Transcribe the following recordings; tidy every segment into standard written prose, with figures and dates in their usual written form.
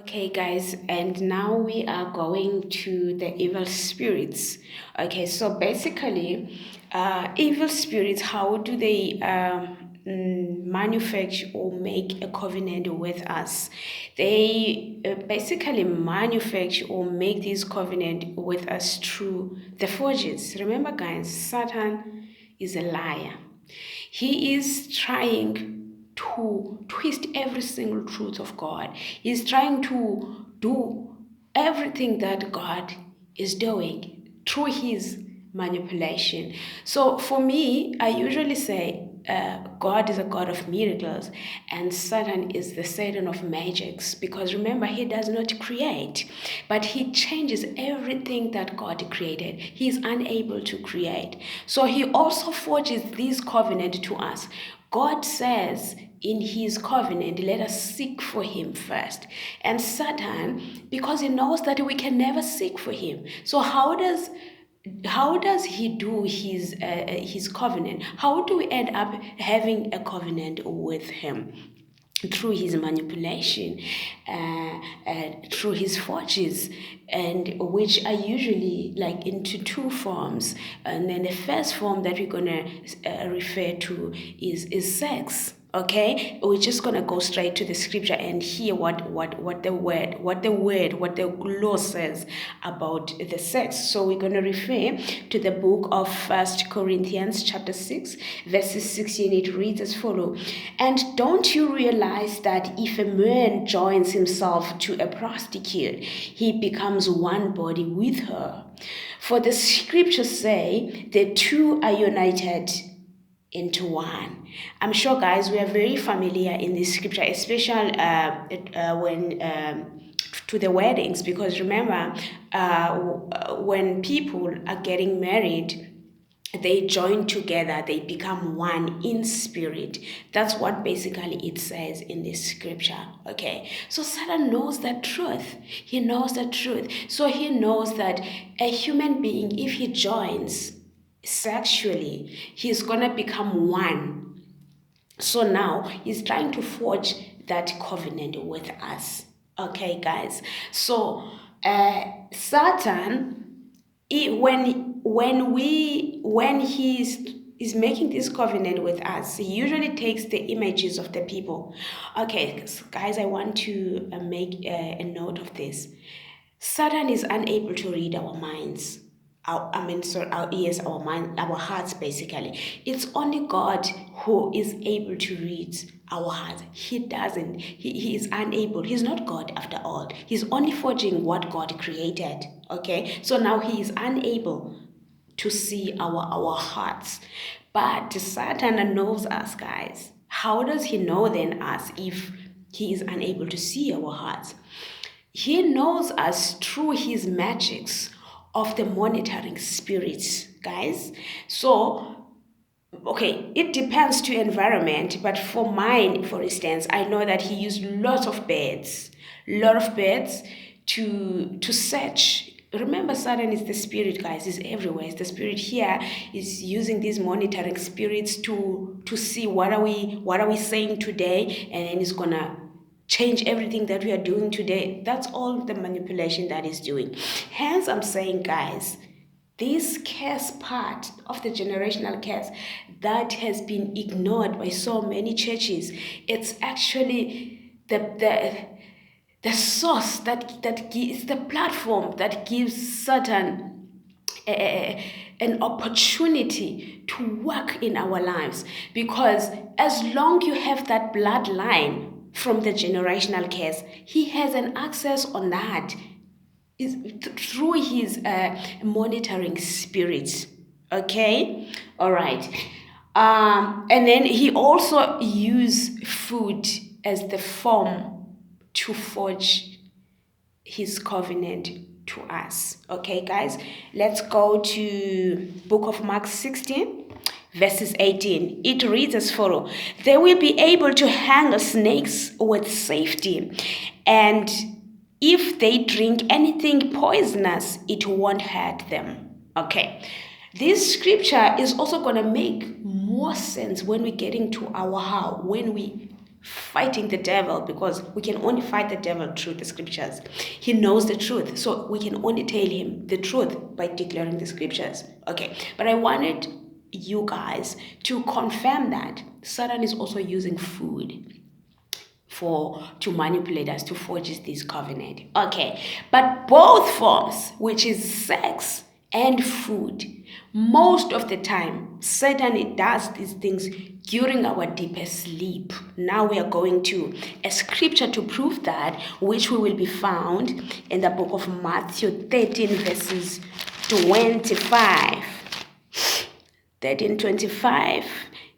Okay, guys, and now we are going to the evil spirits. Okay, so basically, evil spirits, how do they manufacture or make a covenant with us? They basically manufacture or make this covenant with us through the forges. Remember, guys, Satan is a liar. He is trying to twist every single truth of God. He's trying to do everything that God is doing through his manipulation. So for me, I usually say God is a God of miracles and Satan is the Satan of magics, because remember, he does not create, but he changes everything that God created. He is unable to create. So he also forges this covenant to us. God says in his covenant, let us seek for him first. And Satan, because he knows that we can never seek for him. So how does he do his covenant? How do we end up having a covenant with him? Through his manipulation, through his forges, and which are usually like into two forms. And then the first form that we're gonna refer to is sex. Okay, we're just gonna go straight to the scripture and hear what the law says about the sex. So we're gonna refer to the book of First Corinthians chapter 6, verses 16. It reads as follow: "And don't you realize that if a man joins himself to a prostitute, he becomes one body with her? For the scriptures say the two are united into one." I'm sure, guys, we are very familiar in this scripture, especially when to the weddings, because remember, when people are getting married, they join together, they become one in spirit. That's what basically it says in this scripture. Okay, so Satan knows that truth. He knows the truth. So he knows that a human being, if he joins sexually, he's gonna become one. So now he's trying to forge that covenant with us. Okay, guys. So Satan, when he's making this covenant with us, he usually takes the images of the people. Okay, so guys, I want to make a note of this. Satan is unable to read our minds. Our ears, our mind, our hearts, basically. It's only God who is able to read our hearts. He doesn't. He is unable. He's not God after all. He's only forging what God created. Okay? So now he is unable to see our hearts. But Satan knows us, guys. How does he know then us if he is unable to see our hearts? He knows us through his magics of the monitoring spirits, guys. So, okay, it depends to environment, but for mine, for instance, I know that he used lot of birds to search. Remember, Satan is the spirit, guys. Is everywhere. It's the spirit here. Is using these monitoring spirits to see what are we saying today, and then it's gonna change everything that we are doing today. That's all the manipulation that is doing. Hence, I'm saying, guys, this curse part of the generational curse that has been ignored by so many churches, it's actually the source that gives the platform that gives Satan an opportunity to work in our lives. Because as long you have that bloodline from the generational curse, he has an access on that is through his monitoring spirits. Okay, all right. And then he also used food as the form to forge his covenant to us. Okay, guys, let's go to book of Mark 16, verses 18. It reads as follow: "They will be able to hang snakes with safety, and if they drink anything poisonous, it won't hurt them." Okay, this scripture is also going to make more sense when we get into our how, when we fighting the devil, because we can only fight the devil through the scriptures. He knows the truth, so we can only tell him the truth by declaring the scriptures. Okay, but I wanted you guys to confirm that Satan is also using food to manipulate us, to forge this covenant. Okay, but both forms, which is sex and food, most of the time Satan does these things during our deepest sleep. Now we are going to a scripture to prove that, which we will be found in the book of Matthew 13 verses 25. 13:25.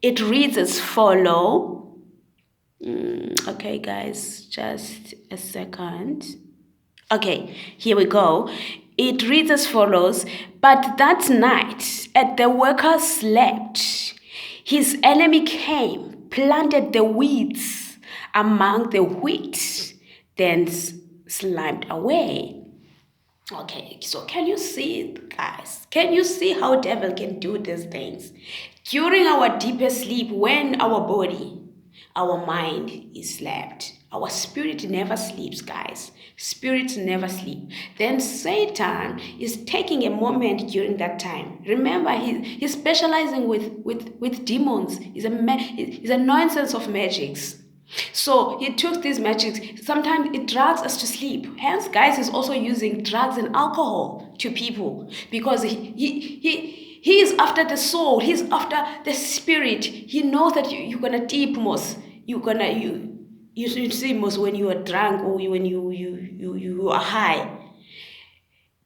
It reads as follow. Okay, guys, just a second. Okay, here we go. It reads as follows. But that night, as the workers slept, his enemy came, planted the weeds among the wheat, then slimed away. Okay, so can you see it, guys? Can you see how devil can do these things? During our deepest sleep, when our body, our mind is slept. Our spirit never sleeps, guys. Spirits never sleep. Then Satan is taking a moment during that time. Remember, he's specializing with demons. He's a nonsense of magics. So he took these magics. Sometimes it drugs us to sleep. Hence, guys, he's also using drugs and alcohol to people, because he is after the soul. He's after the spirit. He knows that you're gonna deep most. You should see most when you are drunk, or when you are high.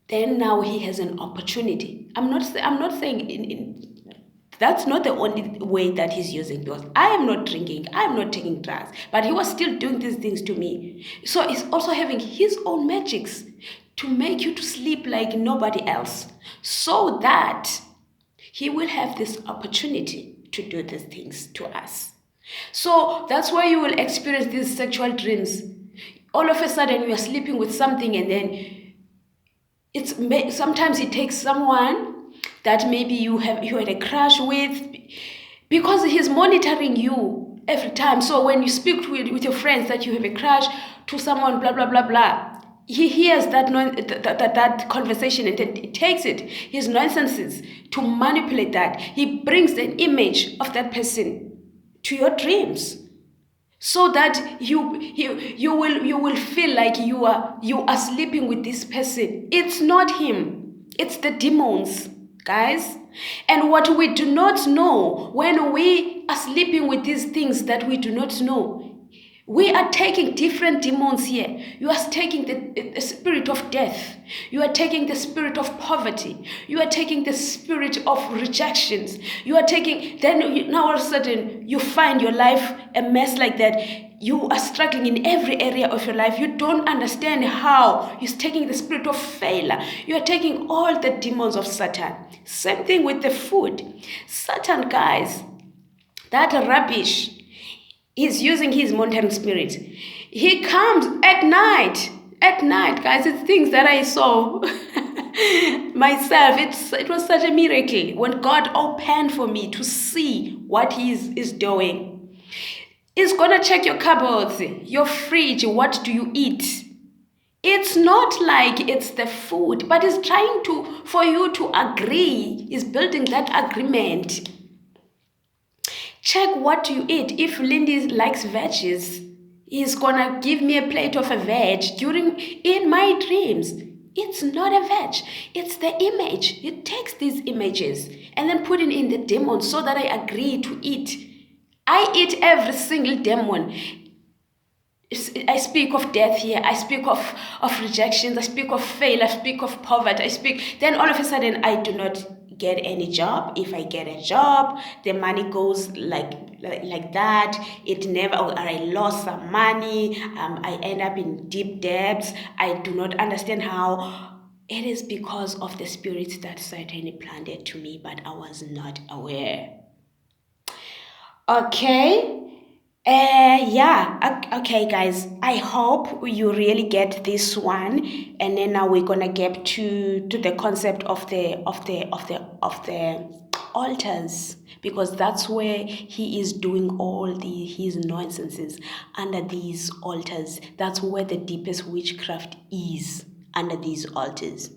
Then now he has an opportunity. I'm not saying that's not the only way that he's using, because I am not drinking, I'm not taking drugs, but he was still doing these things to me. So he's also having his own magics to make you to sleep like nobody else, so that he will have this opportunity to do these things to us. So that's why you will experience these sexual dreams. All of a sudden you are sleeping with something, and then sometimes it takes someone that maybe you had a crush with, because he's monitoring you every time. So when you speak with your friends that you have a crush to someone, blah blah blah blah, he hears that conversation, and then he takes it, his nonsenses, to manipulate that. He brings an image of that person to your dreams, so that you will feel like you are sleeping with this person. It's not him, it's the demons, guys. And what we do not know, when we are sleeping with these things that we do not know, we are taking different demons here. You are taking the spirit of death. You are taking the spirit of poverty. You are taking the spirit of rejections. You are taking, now all of a sudden, you find your life a mess like that. You are struggling in every area of your life. You don't understand how. You're taking the spirit of failure. You are taking all the demons of Satan. Same thing with the food. Satan, guys, that rubbish, he's using his monitoring spirit. He comes at night, guys. It's things that I saw myself. It was such a miracle when God opened for me to see what he is doing. He's gonna check your cupboards, your fridge. What do you eat? It's not like it's the food, but he's trying for you to agree. He's building that agreement. Check what you eat. If Lindy likes veggies, he's gonna give me a plate of a veg in my dreams. It's not a veg, it's the image. He takes these images and then put it in the demon, so that I agree to eat. I eat every single demon. I speak of death here. I speak of rejections. I speak of failure. I speak of poverty. Then all of a sudden, I do not get any job. If I get a job, the money goes like that. It never, or I lost some money. I end up in deep debts. I do not understand how. It is because of the spirits that Satan planted to me, but I was not aware. Okay. Okay, guys, I hope you really get this one. And then now we're gonna get to the concept of the altars, because that's where he is doing all his nonsenses, under these altars. That's where the deepest witchcraft is, under these altars.